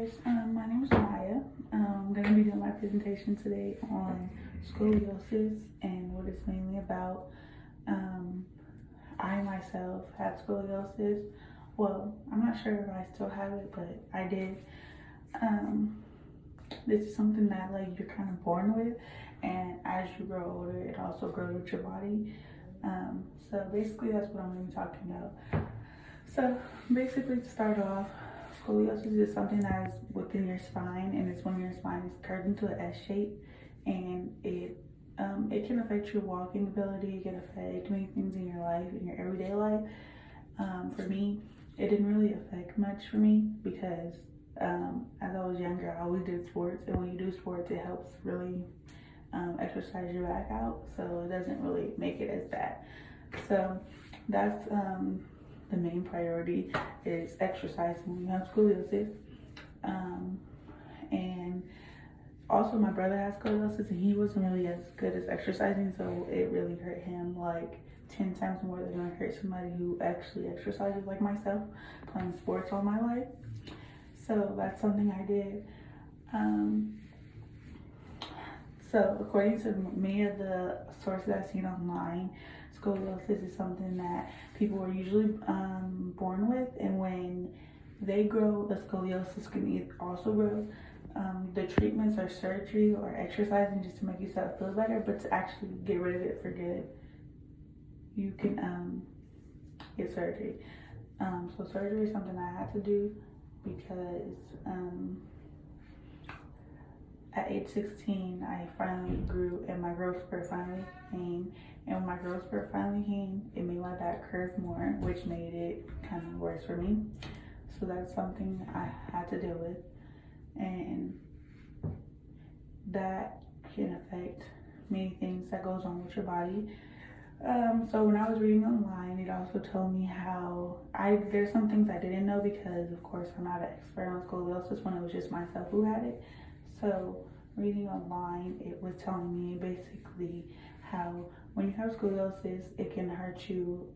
guys, my name is Myah. I'm going to be doing my presentation today on scoliosis and what it's mainly about. I myself had scoliosis. Well, I'm not sure if I still have it, but I did. This is something that you're kind of born with, and as you grow older, it also grows with your body. So basically that's what I'm going to be talking about. So basically, to start off, scoliosis is something that is within your spine, and it's when your spine is curved into an S shape, and it can affect your walking ability. It can affect many things in your life, in your everyday life. For me, it didn't really affect much for me because as I was younger, I always did sports, and when you do sports, it helps really exercise your back out, so it doesn't really make it as bad. So that's the main priority is exercising when you have scoliosis. And also my brother has scoliosis, and he wasn't really as good as exercising, so it really hurt him like 10 times more than it hurt somebody who actually exercises like myself, playing sports all my life. So that's something I did. So according to many of the sources I've seen online, scoliosis is something that people are usually born with, and when they grow, the scoliosis can also grow. The treatments are surgery or exercising just to make yourself feel better, but to actually get rid of it for good, you can get surgery. So surgery is something I had to do because at age 16, I finally grew, and my growth spurt finally came. And when my growth spurt finally came, it made my back curve more, which made it kind of worse for me. So that's something I had to deal with. And that can affect many things that goes on with your body. So when I was reading online, it also told me how there's some things I didn't know because, of course, I'm not an expert on scoliosis when it was just myself who had it. So reading online, it was telling me basically how when you have scoliosis, it can hurt you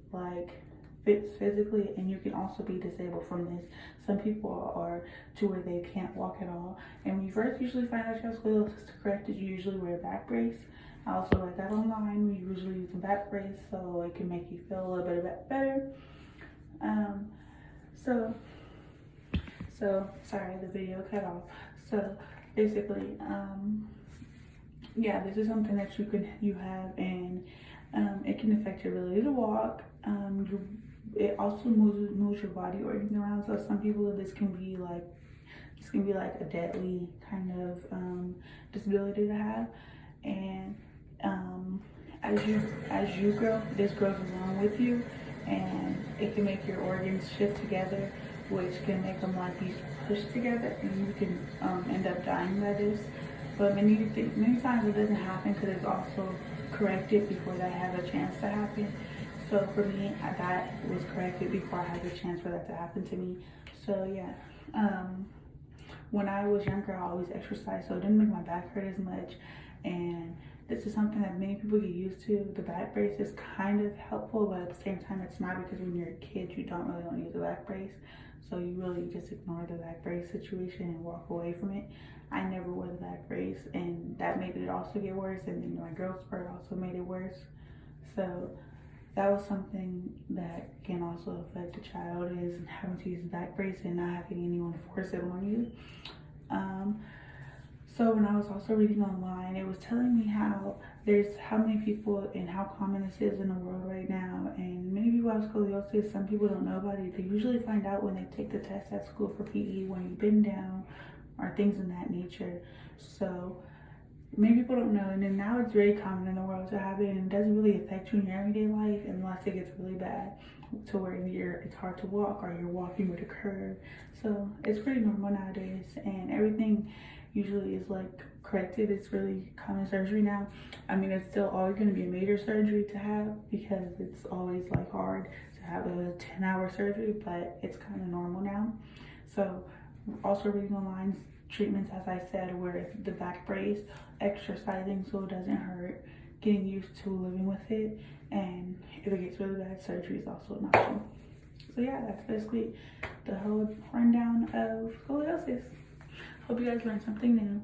physically, and you can also be disabled from this. Some people are to where they can't walk at all. And when you first usually find out you have scoliosis, to correct it, you usually wear a back brace. I also read that online. We usually use a back brace so it can make you feel a little bit better. So sorry, the video cut off. So basically, yeah, this is something that you have, and it can affect your ability to walk. It also moves your body organs around. So some people, this can be like a deadly kind of disability to have. And as you grow, this grows along with you, and it can make your organs shift together, which can make them be pushed together, and you can end up dying by this. But many times it doesn't happen because it's also corrected before that has a chance to happen. So for me, that was corrected before I had the chance for that to happen to me. So yeah, when I was younger, I always exercised, so it didn't make my back hurt as much. And this is something that many people get used to. The back brace is kind of helpful, but at the same time, it's not, because when you're a kid, you don't really want to use a back brace. So you really just ignore the back brace situation and walk away from it. I never wore the back brace, and that made it also get worse. And then my growth spurt also made it worse. So that was something that can also affect a child, is having to use the back brace and not having anyone force it on you. So when I was also reading online, it was telling me how many people and how common this is in the world right now. And many people have scoliosis. Some people don't know about it. They usually find out when they take the test at school for PE, when you bend down or things in that nature. So many people don't know, and then now it's very common in the world to have it, and it doesn't really affect you in your everyday life unless it gets really bad to where it's hard to walk, or you're walking with a curve. So it's pretty normal nowadays, and everything usually is corrected. It's really common surgery now. I mean, it's still always going to be a major surgery to have, because it's always hard to have a 10-hour surgery, but it's kind of normal now. So also reading online, treatments, as I said, were the back brace, exercising so it doesn't hurt, getting used to living with it, and if it gets really bad, surgery is also an option. So yeah, that's basically the whole rundown of scoliosis. Hope you guys learned something new.